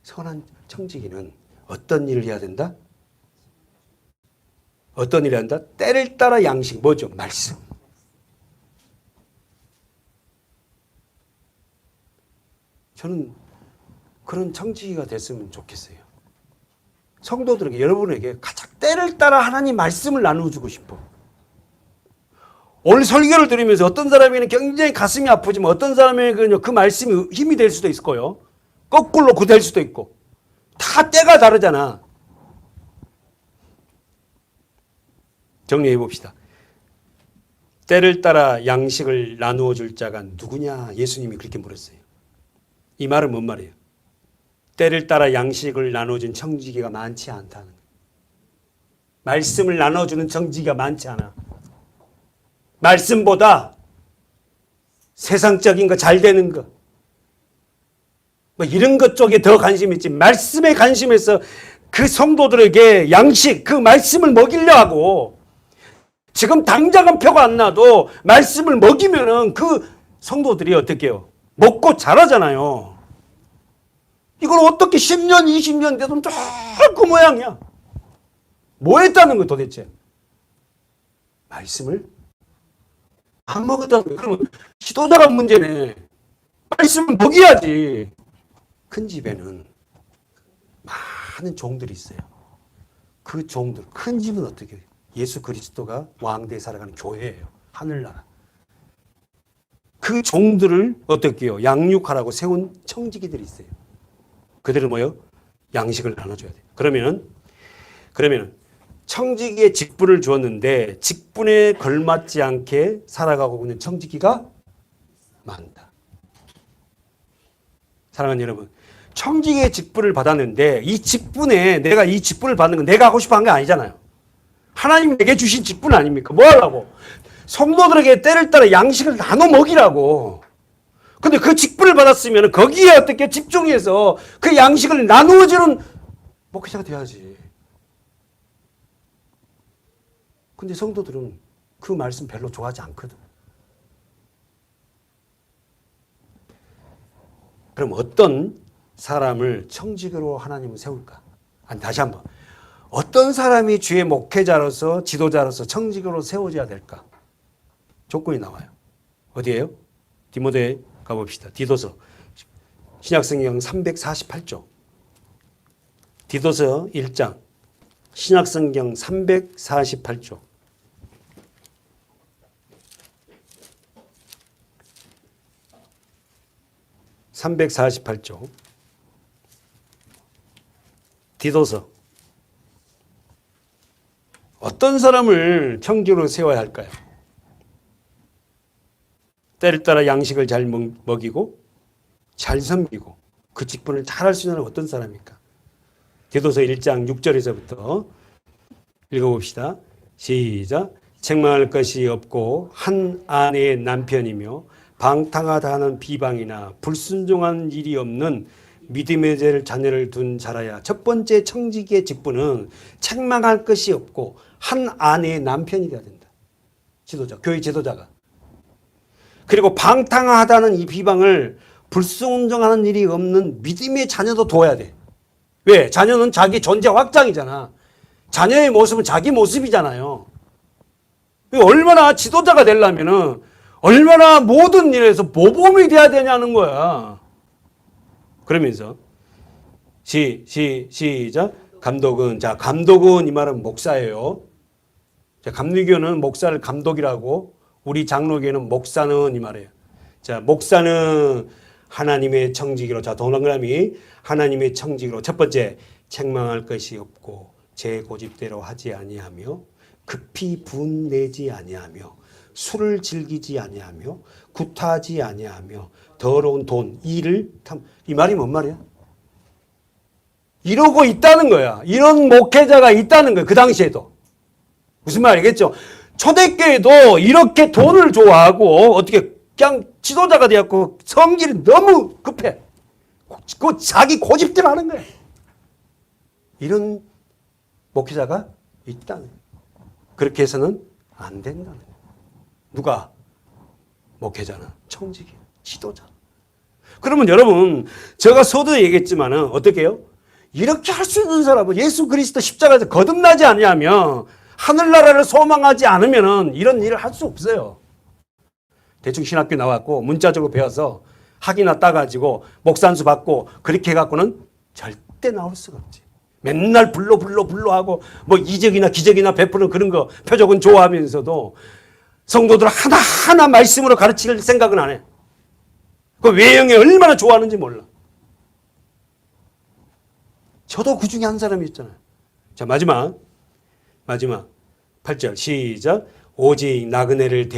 선한 청지기는 어떤 일을 해야 된다? 어떤 일을 한다? 때를 따라 양식. 뭐죠? 말씀. 저는 그런 청지기가 됐으면 좋겠어요. 성도들에게, 여러분에게 가장 때를 따라 하나님 말씀을 나눠주고 싶어. 오늘 설교를 들으면서 어떤 사람에게는 굉장히 가슴이 아프지만 어떤 사람에게는 그 말씀이 힘이 될 수도 있을 거예요. 거꾸로 될 수도 있고. 다 때가 다르잖아. 정리해 봅시다. 때를 따라 양식을 나누어 줄 자가 누구냐? 예수님이 그렇게 물었어요. 이 말은 뭔 말이에요? 때를 따라 양식을 나눠준 청지기가 많지 않다는 거예요. 말씀을 나눠주는 청지기가 많지 않아. 말씀보다 세상적인 거, 잘 되는 거, 뭐 이런 것 쪽에 더 관심이 있지. 말씀에 관심에서 그 성도들에게 양식, 그 말씀을 먹이려 하고, 지금 당장은 표가 안 나도 말씀을 먹이면은 그 성도들이 어떻게 해요? 먹고 자라잖아요. 이걸 어떻게 10년, 20년 돼도 그 모양이야. 뭐 했다는 거야 도대체? 말씀을 안 먹었다는 거야. 그러면 지도자가 문제네. 말씀을 먹여야지. 큰 집에는 많은 종들이 있어요. 그 종들, 큰 집은 어떻게 해요? 예수 그리스도가 왕대에 살아가는 교회예요. 하늘나라. 그 종들을 어떻게 해요? 양육하라고 세운 청지기들이 있어요. 그들은 뭐요? 양식을 나눠줘야 돼요. 그러면은 청지기의 직분을 주었는데 직분에 걸맞지 않게 살아가고 있는 청지기가 많다. 사랑하는 여러분, 청지기의 직분을 받았는데 이 직분에 내가 이 직분을 받는 건 내가 하고 싶어 한 게 아니잖아요. 하나님이 내게 주신 직분 아닙니까? 뭐 하려고? 성도들에게 때를 따라 양식을 나눠 먹이라고. 근데 그 직분을 받았으면 거기에 어떻게 집중해서 그 양식을 나누어주는 목회자가 돼야지. 근데 성도들은 그 말씀 별로 좋아하지 않거든. 그럼 어떤 사람을 청지기로 하나님은 세울까? 아니, 다시 한번. 어떤 사람이 주의 목회자로서 지도자로서 청지기로 세워져야 될까? 조건이 나와요. 어디예요? 디모데 가봅시다. 디도서 신약성경 348쪽. 디도서 1장 신약성경 348쪽. (348쪽) 디도서. 어떤 사람을 청지기로 세워야 할까요? 때를 따라 양식을 잘 먹이고 잘 섬기고 그 직분을 잘 할 수 있는 어떤 사람입니까? 디도서 1장 6절에서부터 읽어봅시다. 시작. 책망할 것이 없고 한 아내의 남편이며 방탕하다 하는 비방이나 불순종한 일이 없는 믿음의 자녀를 둔 자라야. 첫 번째 청지기의 직분은 책망할 것이 없고 한 아내의 남편이 돼야 된다. 지도자, 교회 지도자가. 그리고 방탕하다는 이 비방을 불순종하는 일이 없는 믿음의 자녀도 둬야 돼. 왜? 자녀는 자기 존재 확장이잖아. 자녀의 모습은 자기 모습이잖아요. 얼마나 지도자가 되려면은 얼마나 모든 일에서 모범이 돼야 되냐는 거야. 그러면서 시작. 감독은, 자, 감독은 이 말은 목사예요. 자, 감리교는 목사를 감독이라고, 우리 장로교는 목사는 이 말이에요. 자, 목사는 하나님의 청지기로, 자, 동그라미 하나님의 청지기로. 첫 번째, 책망할 것이 없고 제 고집대로 하지 아니하며 급히 분내지 아니하며 술을 즐기지 아니하며 구타하지 아니하며 더러운 돈, 일을 이 말이 뭔 말이야? 이러고 있다는 거야. 이런 목회자가 있다는 거야. 그 당시에도. 무슨 말이겠죠? 초대교회도 이렇게 돈을 좋아하고 어떻게 그냥 지도자가 되었고 성질이 너무 급해. 그 자기 고집대로 하는 거야. 이런 목회자가 있다는 거야. 그렇게 해서는 안 된다는 거야. 누가? 목회자는 청지기, 지도자. 그러면 여러분, 제가 서두에 얘기했지만은 어떻게 해요? 이렇게 할 수 있는 사람은 예수 그리스도 십자가에서 거듭나지 않냐면 하늘나라를 소망하지 않으면은 이런 일을 할 수 없어요. 대충 신학교 나왔고 문자적으로 배워서 학위나 따가지고 목산수 받고 그렇게 해갖고는 절대 나올 수가 없지. 맨날 불러 하고 뭐 이적이나 기적이나 베푸는 그런 거 표적은 좋아하면서도 성도들 하나하나 말씀으로 가르칠 생각은 안 해. 그 외형이 얼마나 좋아하는지 몰라. 저도 그 중에 한 사람이 있잖아요. 자, 마지막 8절 시작. 오직 나그네를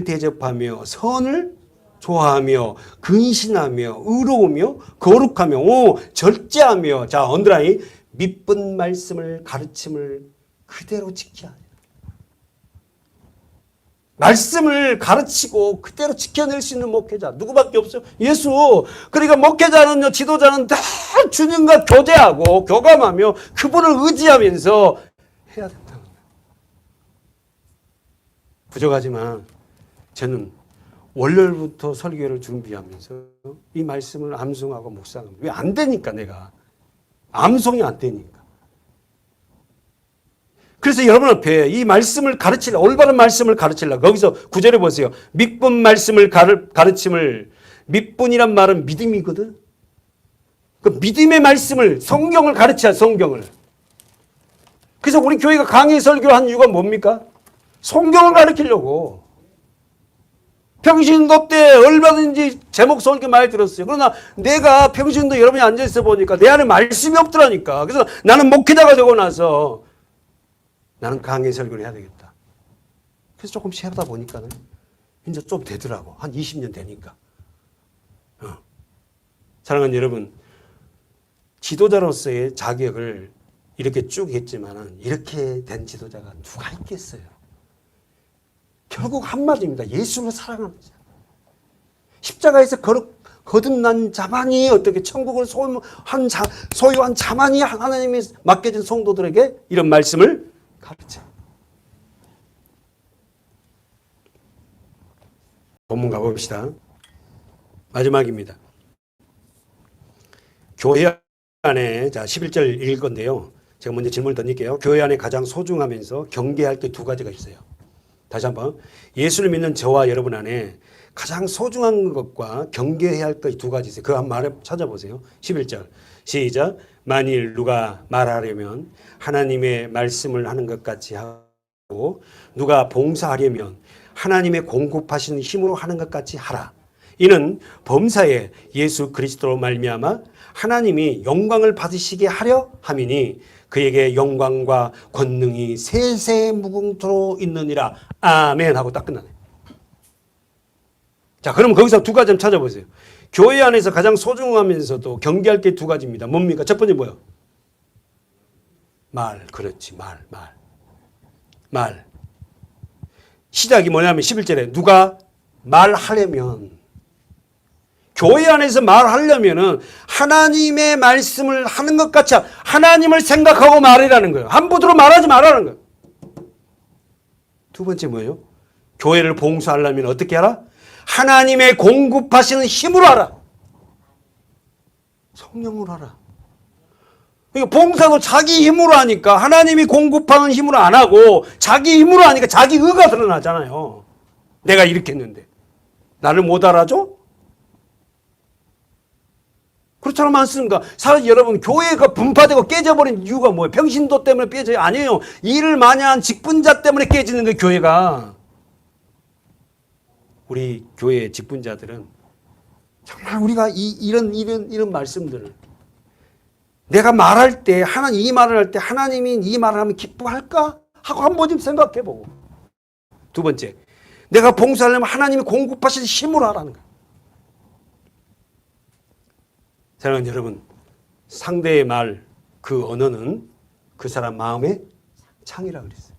대접하며 선을 좋아하며 근신하며 의로우며 거룩하며 절제하며, 자, 언더라인, 믿은 말씀을 가르침을 그대로 지켜야 돼. 말씀을 가르치고 그대로 지켜낼 수 있는 목회자 누구밖에 없어요? 예수. 그러니까 목회자는요, 지도자는 다 주님과 교제하고 교감하며 그분을 의지하면서 해야 된다는 거예요. 부족하지만 저는 월요일부터 설교를 준비하면서 이 말씀을 암송하고 묵상합니다. 왜 안 되니까, 내가 암송이 안 되니까. 그래서 여러분 앞에 이 말씀을 가르치려, 올바른 말씀을 가르치려. 거기서 9절에 보세요. 믿은 말씀을 가르침을, 믿분이란 말은 믿음이거든. 그 믿음의 말씀을, 성경을 가르쳐야, 성경을. 그래서 우리 교회가 강의 설교를 한 이유가 뭡니까? 성경을 가르치려고. 평신도 때 얼마든지 제목 설교 많이 들었어요. 그러나 내가 평신도 여러분이 앉아있어 보니까 내 안에 말씀이 없더라니까. 그래서 나는 목회자가 되고 나서 나는 강의 설교를 해야 되겠다. 그래서 조금씩 하다 보니까는 이제 좀 되더라고. 한 20년 되니까. 사랑하는 여러분, 지도자로서의 자격을 이렇게 쭉 했지만은 이렇게 된 지도자가 누가 있겠어요? 결국 한마디입니다. 예수를 사랑하는 자. 십자가에서 거듭난 자만이 어떻게 천국을 소유한 자만이 하나님이 맡겨진 성도들에게 이런 말씀을 가르쳐. 본문 가봅시다. 마지막입니다. 교회 안에, 자, 11절 읽을 건데요. 제가 먼저 질문을 던질게요. 교회 안에 가장 소중하면서 경계할 게 두 가지가 있어요. 다시 한번, 예수를 믿는 저와 여러분 안에 가장 소중한 것과 경계해야 할 것 두 가지 있어요. 그 한 말을 찾아보세요. 11절 시작. 만일 누가 말하려면 하나님의 말씀을 하는 것 같이 하고 누가 봉사하려면 하나님의 공급하시는 힘으로 하는 것 같이 하라. 이는 범사에 예수 그리스도로 말미암아 하나님이 영광을 받으시게 하려 함이니 그에게 영광과 권능이 세세 무궁토록 있느니라. 아멘 하고 딱 끝나네. 자, 그럼 거기서 두 가지 좀 찾아보세요. 교회 안에서 가장 소중하면서도 경계할 게 두 가지입니다. 뭡니까? 첫 번째 뭐예요? 말. 그렇지. 말. 시작이 뭐냐면 11절에 누가 말하려면, 교회 안에서 말하려면은 하나님의 말씀을 하는 것 같이 하나님을 생각하고 말이라는 거예요. 함부로 말하지 말라는 거예요. 두 번째 뭐예요? 교회를 봉사하려면 어떻게 하라? 하나님의 공급하시는 힘으로 하라. 성령으로 하라. 그러니까 봉사도 자기 힘으로 하니까 하나님이 공급하는 힘으로 안 하고 자기 힘으로 하니까 자기 의가 드러나잖아요. 내가 이렇게 했는데 나를 못 알아줘? 그렇잖아 많습니까? 사실 여러분 교회가 분파되고 깨져버린 이유가 뭐예요? 평신도 때문에 깨져요? 아니에요. 일을 많이 한 직분자 때문에 깨지는 거예요. 교회가. 우리 교회 직분자들은 정말 우리가 이런 말씀들을 내가 말할 때 하나님 이 말을 할 때 하나님이 이 말을 하면 기뻐할까? 하고 한번 좀 생각해 보고. 두 번째, 내가 봉사하려면 하나님이 공급하실 힘으로 하라는 거예요. 사랑하는 여러분, 상대의 말 그 언어는 그 사람 마음의 창이라고 그랬어요.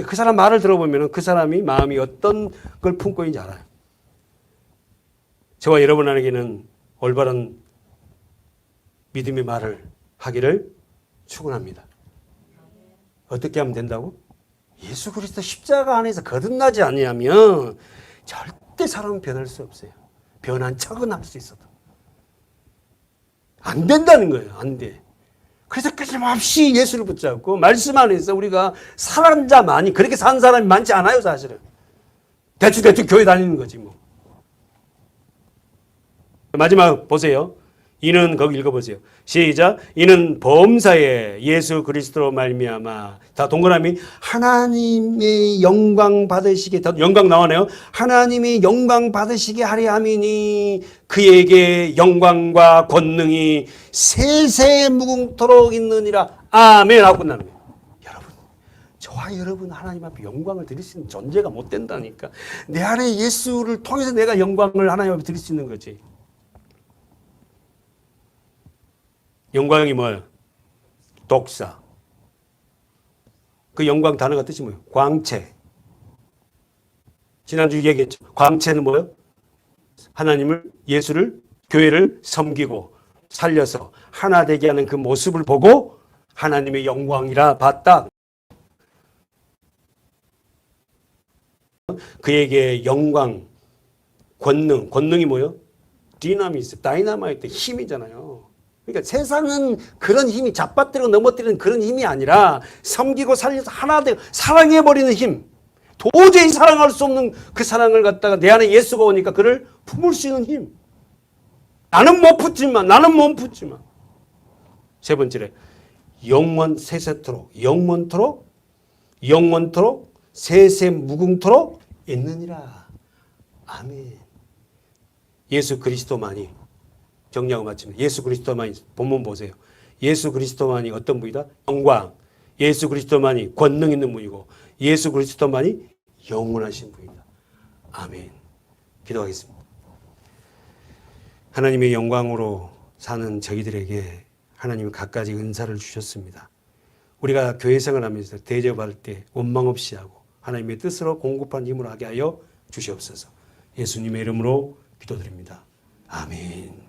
그 사람 말을 들어보면 그 사람이 마음이 어떤 걸 품고 있는지 알아요. 저와 여러분에게는 올바른 믿음의 말을 하기를 축원합니다. 어떻게 하면 된다고? 예수 그리스도 십자가 안에서 거듭나지 않으면 절대 사람은 변할 수 없어요. 변한 척은 할 수 있어도. 안 된다는 거예요. 안 돼. 그래서 끊임없이 예수를 붙잡고 말씀 안에서 우리가 살한 자만이 그렇게 산 사람이 많지 않아요. 사실은. 대충 교회 다니는 거지 뭐. 마지막 보세요. 이는 거기 읽어보세요. 시작. 이는 범사에 예수 그리스도로 말미암아 다 동그라미 하나님의 영광 받으시게 영광 나오네요. 하나님이 영광 받으시게 하려 함이니 그에게 영광과 권능이 세세 무궁토록 있느니라. 아멘 하고 끝나는 거예요. 여러분 저와 여러분 하나님 앞에 영광을 드릴 수 있는 존재가 못 된다니까. 내 안에 예수를 통해서 내가 영광을 하나님 앞에 드릴 수 있는 거지. 영광이 뭐예요? 독사. 그 영광 단어가 뜻이 뭐예요? 광채. 지난주 얘기했죠. 광채는 뭐예요? 하나님을, 예수를, 교회를 섬기고 살려서 하나 되게 하는 그 모습을 보고 하나님의 영광이라 봤다. 그에게 영광, 권능이 뭐예요? 디나미스, 다이나마이트, 힘이잖아요. 그러니까 세상은 그런 힘이 잡아뜨리고 넘어뜨리는 그런 힘이 아니라 섬기고 살려서 하나 되고 사랑해버리는 힘. 도저히 사랑할 수 없는 그 사랑을 갖다가 내 안에 예수가 오니까 그를 품을 수 있는 힘. 나는 못 품지만 세 번째로 영원 세세토록 영원토록 세세 무궁토록 있느니라. 아멘. 예수 그리스도만이 정리하고 마칩니다. 예수 그리스도만이 본문 보세요. 예수 그리스도만이 어떤 분이다? 영광. 예수 그리스도만이 권능 있는 분이고 예수 그리스도만이 영원하신 분이다. 아멘. 기도하겠습니다. 하나님의 영광으로 사는 저희들에게 하나님이 갖가지 은사를 주셨습니다. 우리가 교회 생활하면서 대접할 때 원망 없이 하고 하나님의 뜻으로 공급한 힘으로 하게 하여 주시옵소서. 예수님의 이름으로 기도드립니다. 아멘.